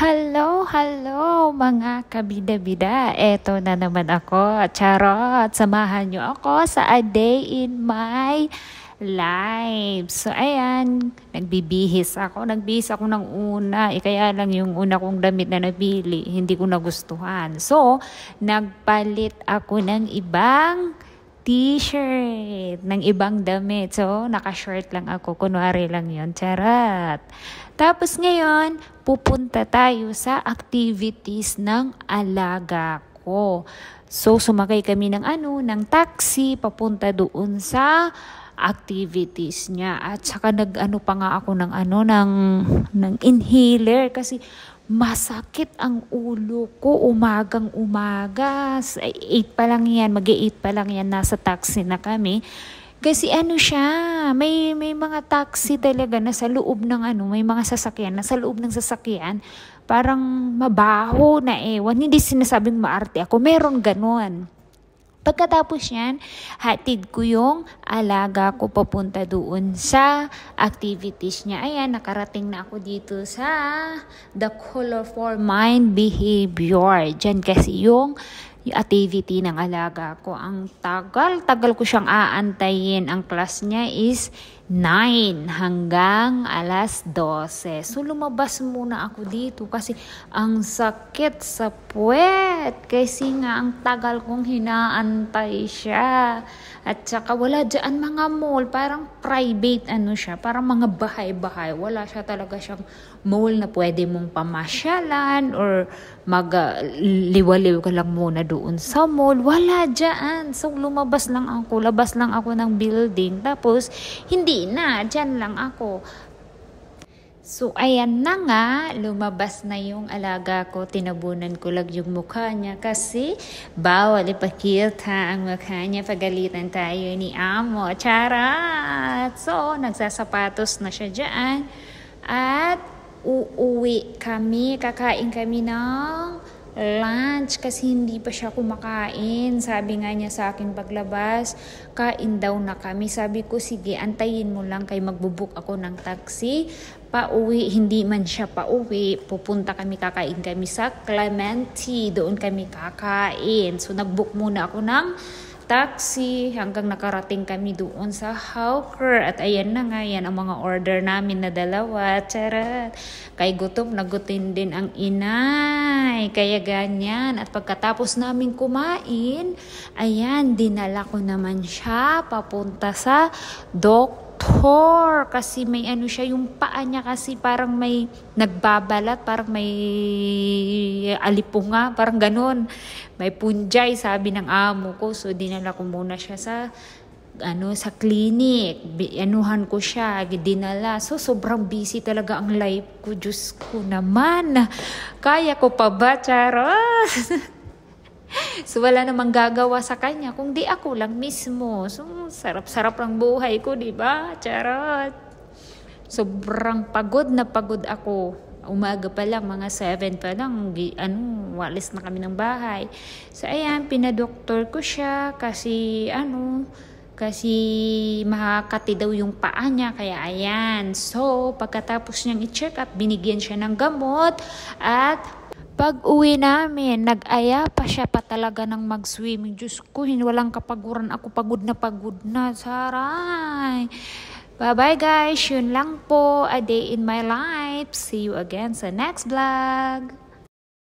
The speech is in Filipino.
Hello, hello mga kabida-bida. Eto na naman ako. Charot, samahan nyo ako sa A Day in My Life. So ayan, nagbibihis ako. Nagbihis ako ng una. Kaya lang yung una kong damit na nabili, hindi ko nagustuhan. So, nagpalit ako ng ibang t-shirt, ng ibang damit. So, naka-short lang ako. Kunwari lang yun. Charot. Tapos ngayon, pupunta tayo sa activities ng alaga ko. So, sumakay kami ng taxi, papunta doon sa activities niya. At saka nag-ano pa nga ako ng inhaler kasi masakit ang ulo ko umagang umaga. 8 pa lang yan, mag-8 pa lang yan, nasa taxi na kami. Kasi siya, may mga taxi talaga na sa loob ng may mga sasakyan, na sa loob ng sasakyan, parang mabaho na ewan. Hindi sinasabing maarte ako, meron ganon. Pagkatapos yan, hatid ko yung alaga ko papunta doon sa activities niya. Ayan, nakarating na ako dito sa The Colorful Mind Behavior. Diyan kasi yung activity ng alaga ko. Ang tagal ko siyang aantayin. Ang class niya is 9 hanggang alas 12. So, lumabas muna ako dito kasi ang sakit sa puwet. Kasi nga, ang tagal kong hinaantay siya. At saka, wala dyan mga mall. Parang private siya. Parang mga bahay-bahay. Wala siya talaga siyang mall na pwede mong pamasyalan or liwaliw ka lang muna doon sa mall. Wala dyan. So, labas lang ako ng building. Tapos, hindi na, dyan lang ako. So, ayan na nga, lumabas na yung alaga ko. Tinabunan ko lang yung mukha niya kasi bawal ipakita ang mukha niya. Pagalitan tayo ni Amo. Charat! So, nagsasapatos na siya dyan. At uuwi kami, kakain kami ng lunch kasi hindi pa siya kumakain. Sabi nga niya sa akin paglabas, kain daw na kami. Sabi ko, sige, antayin mo lang kay magbubook ako ng taxi. Pauwi, hindi man siya pauwi. Kakain kami sa Clementi. Doon kami kakain. So, nagbook muna ako ng taxi hanggang nakarating kami doon sa Hawker. At ayan na nga, yan ang mga order namin na 2. Charat. Kay gutom, nagutin din ang inay. Kaya ganyan. At pagkatapos namin kumain, ayan, dinala ko naman siya papunta sa doktor. Kasi may siya, yung paa niya kasi parang may nagbabalat, parang may alipunga, parang ganun. May punjay, sabi ng amo ko. So, dinala ko muna siya sa clinic. Anuhan ko siya, dinala. So, sobrang busy talaga ang life ko. Diyos ko naman. Kaya ko pa ba, Charot? So, wala namang gagawa sa kanya, kung di ako lang mismo. So, sarap-sarap ang buhay ko, di ba? Charot. Sobrang pagod na pagod ako. Umaga pa lang, mga 7 pa lang, walis na kami ng bahay. So, ayan, pinadoktor ko siya kasi, kasi makakati daw yung paa niya, kaya ayan. So, pagkatapos niyang i-check up, binigyan siya ng gamot at pag-uwi namin, nag-aya pa siya pa talaga ng mag-swimming. Diyos ko, walang kapaguran ako, pagod na. Saray! Bye-bye guys, yun lang po, A Day in My Life. See you again sa next vlog.